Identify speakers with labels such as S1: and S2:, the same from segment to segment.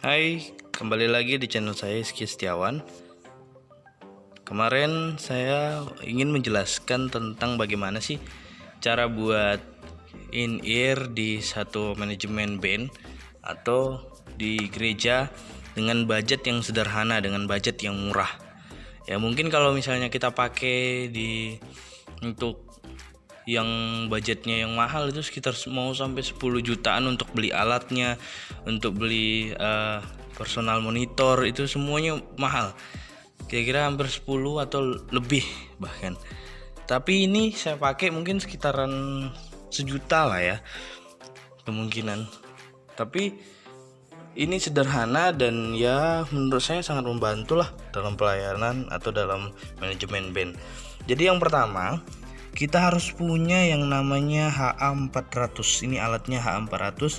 S1: Hai, kembali lagi di channel saya Rizky Setiawan. Kemarin saya ingin menjelaskan tentang bagaimana sih cara buat in-ear di satu manajemen band atau di gereja dengan budget yang sederhana, dengan budget yang murah. Ya mungkin kalau misalnya kita pakai untuk yang budgetnya yang mahal itu sekitar mau sampai 10 jutaan untuk beli alatnya, untuk beli personal monitor, itu semuanya mahal, kira-kira hampir 10 atau lebih bahkan. Tapi ini saya pakai mungkin sekitaran sejuta lah ya kemungkinan. Tapi ini sederhana dan ya menurut saya sangat membantu lah dalam pelayanan atau dalam manajemen band. Jadi yang pertama, kita harus punya yang namanya HA400. Ini alatnya HA400.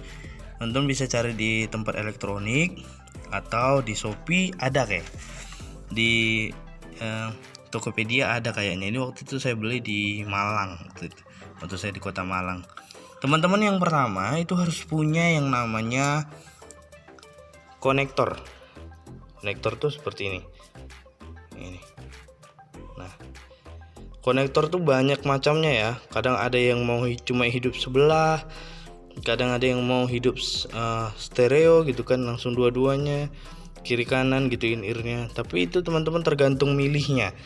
S1: Teman-teman bisa cari di tempat elektronik atau di Shopee ada kayak. Di Tokopedia ada kayaknya. Ini waktu itu saya beli di Malang waktu saya di kota Malang. Teman-teman, yang pertama itu harus punya yang namanya konektor. Konektor tuh seperti ini. Nah, konektor tuh banyak macamnya ya. Kadang ada yang mau cuma hidup sebelah, kadang ada yang mau hidup stereo gitu kan, langsung dua-duanya kiri kanan gitu in-earnya. Tapi itu teman-teman tergantung milihnya.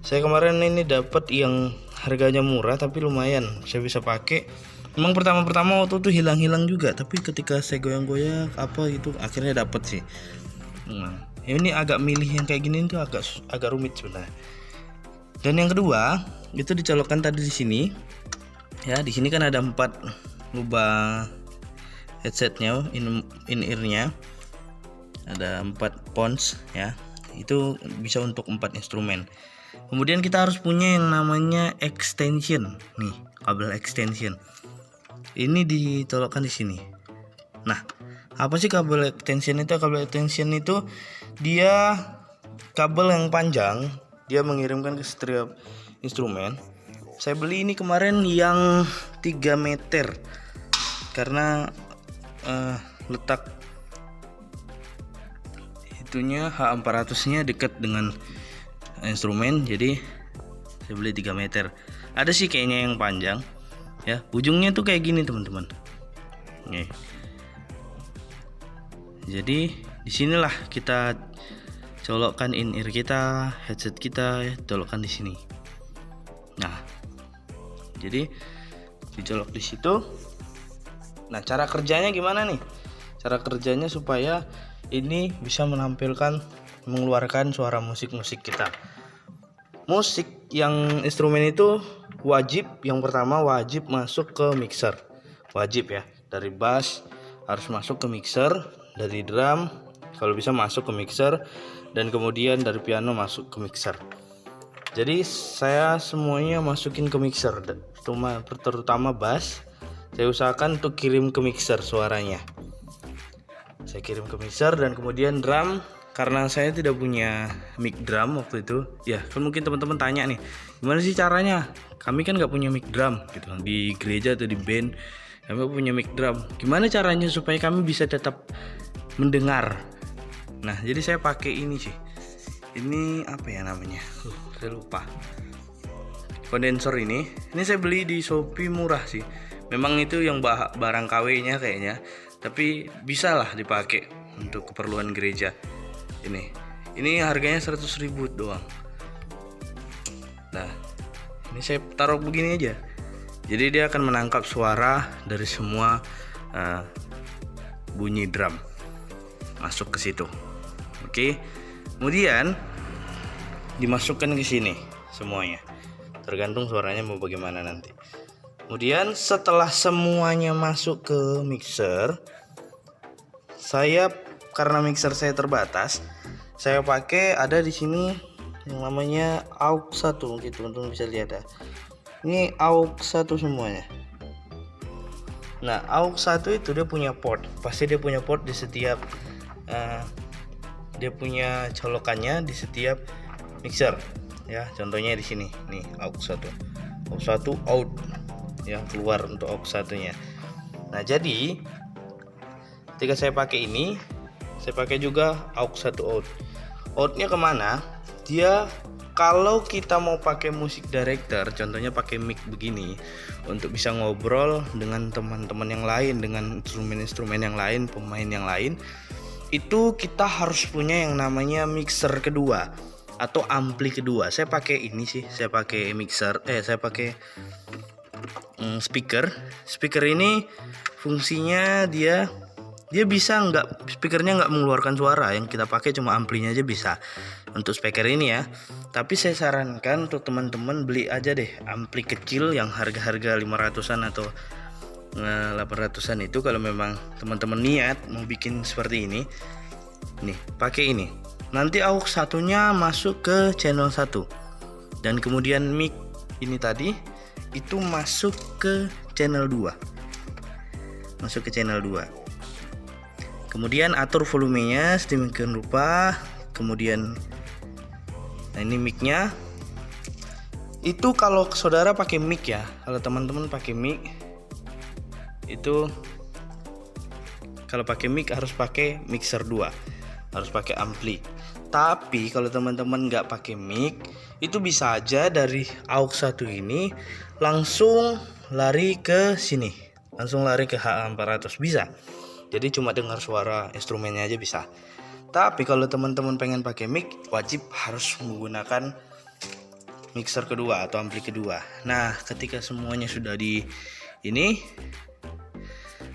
S1: Saya kemarin ini dapat yang harganya murah tapi lumayan, saya bisa pakai. Memang pertama-pertama waktu itu hilang-hilang juga, tapi ketika saya goyang-goyang apa itu akhirnya dapat sih. Nah, ini agak milih yang kayak gini tuh agak rumit sebenarnya. Dan yang kedua itu dicolokkan tadi di sini. Ya, di sini kan ada 4 lubang headsetnya, in-earnya. Ada 4 pons ya. Itu bisa untuk 4 instrumen. Kemudian kita harus punya yang namanya extension. Nih, kabel extension. Ini dicolokkan di sini. Nah, apa sih kabel extension itu? Kabel extension itu dia kabel yang panjang, dia mengirimkan ke setiap instrumen. Saya beli ini kemarin yang 3 meter karena letak itunya H400 nya dekat dengan instrumen, jadi saya beli 3 meter. Ada sih kayaknya yang panjang ya, ujungnya tuh kayak gini teman-teman. Nih. Jadi disinilah kita colokkan in-ear kita, headset kita, colokkan di sini. Nah, jadi dicolok di situ. Nah, cara kerjanya gimana nih? Cara kerjanya supaya ini bisa mengeluarkan suara musik kita. Musik yang instrumen itu wajib, yang pertama wajib masuk ke mixer. Wajib ya, dari bass harus masuk ke mixer, dari drum kalau bisa masuk ke mixer, dan kemudian dari piano masuk ke mixer. Jadi saya semuanya masukin ke mixer, terutama bass. Saya usahakan untuk kirim ke mixer suaranya. Saya kirim ke mixer, dan kemudian drum, karena saya tidak punya mic drum waktu itu. Ya, kan mungkin teman-teman tanya nih, gimana sih caranya? Kami kan nggak punya mic drum gitu di gereja atau di band. Kami punya mic drum. Gimana caranya supaya kami bisa tetap mendengar? Nah, jadi saya pakai ini sih. Ini apa ya namanya? Saya lupa. Kondensor ini saya beli di Shopee, murah sih. Memang itu yang barang KW-nya kayaknya, tapi bisa lah dipakai untuk keperluan gereja. Ini harganya 100.000 doang. Nah, ini saya taruh begini aja. Jadi dia akan menangkap suara dari semua bunyi drum masuk ke situ. Oke. Kemudian dimasukkan ke sini semuanya. Tergantung suaranya mau bagaimana nanti. Kemudian setelah semuanya masuk ke mixer, karena mixer saya terbatas, saya pakai ada di sini yang namanya AUX 1, mungkin teman-teman bisa lihat ya. Ini AUX 1 semuanya. Nah, AUX 1 itu dia punya port. Pasti dia punya port di setiap dia punya colokannya di setiap mixer. Ya, contohnya di sini. Nih, AUX 1. AUX 1 out yang keluar untuk AUX 1-nya. Nah, jadi ketika saya pakai ini, saya pakai juga aux 1 out. Outnya kemana? Dia kalau kita mau pakai musik director, contohnya pakai mic begini, untuk bisa ngobrol dengan teman-teman yang lain, dengan instrumen-instrumen yang lain, pemain yang lain, itu kita harus punya yang namanya mixer kedua atau ampli kedua. Saya pakai ini sih, saya pakai saya pakai speaker ini fungsinya dia bisa speakernya nggak mengeluarkan suara, yang kita pakai cuma amplinya aja bisa untuk speaker ini ya. Tapi saya sarankan untuk teman-teman beli aja deh ampli kecil yang harga-harga 500-an atau 800-an itu, kalau memang teman-teman niat mau bikin seperti ini. Nih, pakai ini. Nanti aux satunya masuk ke channel 1. Dan kemudian mic ini tadi itu masuk ke channel 2. Masuk ke channel 2. Kemudian atur volumenya sedemikian rupa. Kemudian nah ini micnya. Itu kalau saudara pakai mic ya, kalau teman-teman pakai mic itu, kalau pakai mic harus pakai mixer 2, harus pakai ampli. Tapi kalau teman-teman nggak pakai mic, itu bisa aja dari aux 1 ini langsung lari ke sini, langsung lari ke HA400 bisa. Jadi cuma dengar suara instrumennya aja bisa. Tapi kalau teman-teman pengen pakai mic, wajib harus menggunakan mixer kedua atau ampli kedua. Nah, ketika semuanya sudah di ini,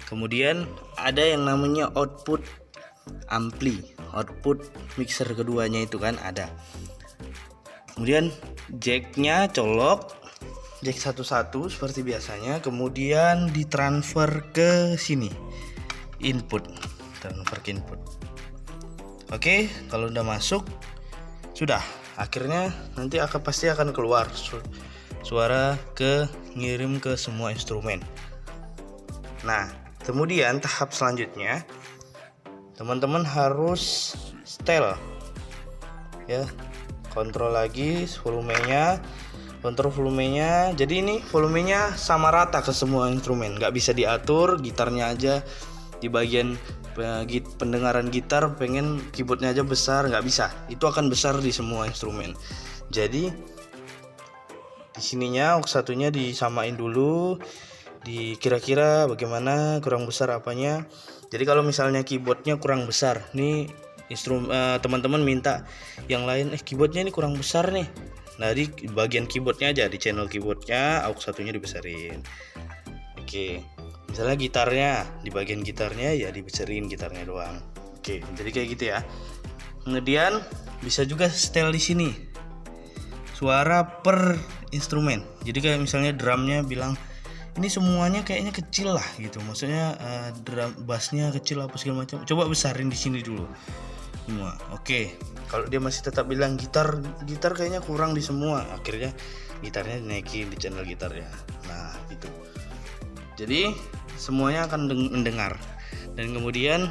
S1: kemudian ada yang namanya output ampli, output mixer keduanya itu kan ada. Kemudian jacknya colok, jack 1 seperti biasanya, kemudian ditransfer ke sini, input, transfer ke input. Oke, kalau udah masuk, sudah, akhirnya nanti pasti akan keluar suara ngirim ke semua instrumen. Nah, kemudian tahap selanjutnya teman-teman harus setel ya, kontrol lagi volumenya, kontrol volumenya. Jadi ini volumenya sama rata ke semua instrumen, nggak bisa diatur. Gitarnya aja di bagian pendengaran gitar pengen keyboardnya aja besar, nggak bisa, itu akan besar di semua instrumen. Jadi di sininya aux satunya disamain dulu, di kira-kira bagaimana kurang besar apanya. Jadi kalau misalnya keyboardnya kurang besar nih, teman-teman minta yang lain, keyboardnya ini kurang besar nih, nah di bagian keyboardnya aja, di channel keyboardnya aux satunya dibesarin. Oke, misalnya gitarnya, di bagian gitarnya ya dibesarin gitarnya doang. Oke, jadi kayak gitu ya. Kemudian bisa juga setel di sini suara per instrumen. Jadi kayak misalnya drumnya bilang ini semuanya kayaknya kecil lah gitu, maksudnya drum bassnya kecil apa segala macam, coba besarin di sini dulu semua. Oke, kalau dia masih tetap bilang gitar kayaknya kurang di semua, akhirnya gitarnya dinaikin di channel gitarnya. Nah gitu, jadi semuanya akan mendengar, dan kemudian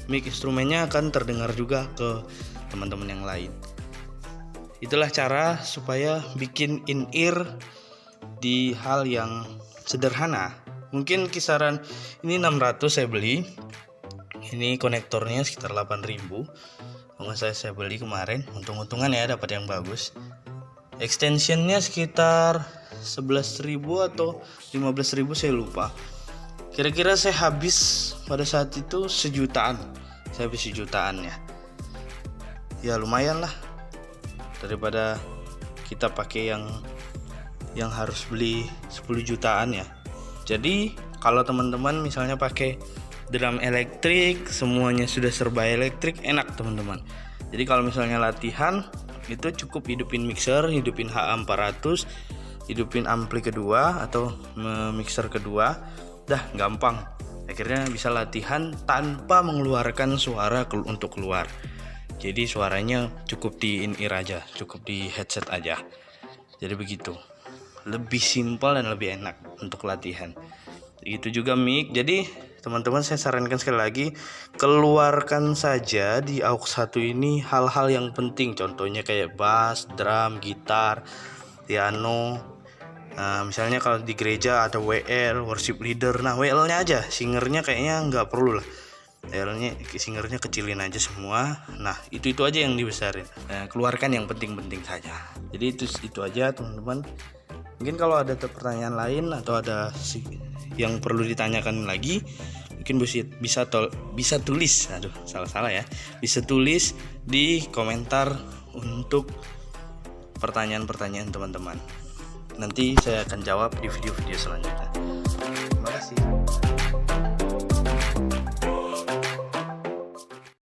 S1: mic instrumennya akan terdengar juga ke teman-teman yang lain. Itulah cara supaya bikin in-ear di hal yang sederhana. Mungkin kisaran ini 600 saya beli. Ini konektornya sekitar 8.000. Kalau saya beli kemarin, untung-untungan ya dapat yang bagus. Extensionnya sekitar 11.000 atau 15.000 saya lupa. Kira-kira saya habis pada saat itu sejutaan. Saya habis sejutaan ya. Ya lumayan lah, daripada kita pakai yang harus beli 10 jutaan ya. Jadi kalau teman-teman misalnya pakai drum elektrik, semuanya sudah serba elektrik, enak teman-teman. Jadi kalau misalnya latihan itu cukup hidupin mixer, hidupin HA400, hidupin ampli kedua atau mixer kedua, dah gampang. Akhirnya bisa latihan tanpa mengeluarkan suara untuk keluar. Jadi suaranya cukup di in-ear aja, cukup di headset aja. Jadi begitu, lebih simpel dan lebih enak untuk latihan. Itu juga mic. Jadi teman-teman saya sarankan sekali lagi, keluarkan saja di aux 1 ini hal-hal yang penting. Contohnya kayak bass, drum, gitar, piano. Nah, misalnya kalau di gereja ada WL, worship leader. Nah WL-nya aja, singernya kayaknya nggak perlu lah. layarnya singernya kecilin aja semua. Nah itu aja yang dibesarin. Nah, keluarkan yang penting-penting saja. Jadi itu aja teman-teman. Mungkin kalau ada pertanyaan lain atau ada yang perlu ditanyakan lagi, mungkin bisa tulis. Aduh, salah ya. Bisa tulis di komentar untuk pertanyaan-pertanyaan teman-teman. Nanti saya akan jawab di video-video selanjutnya. Terima kasih.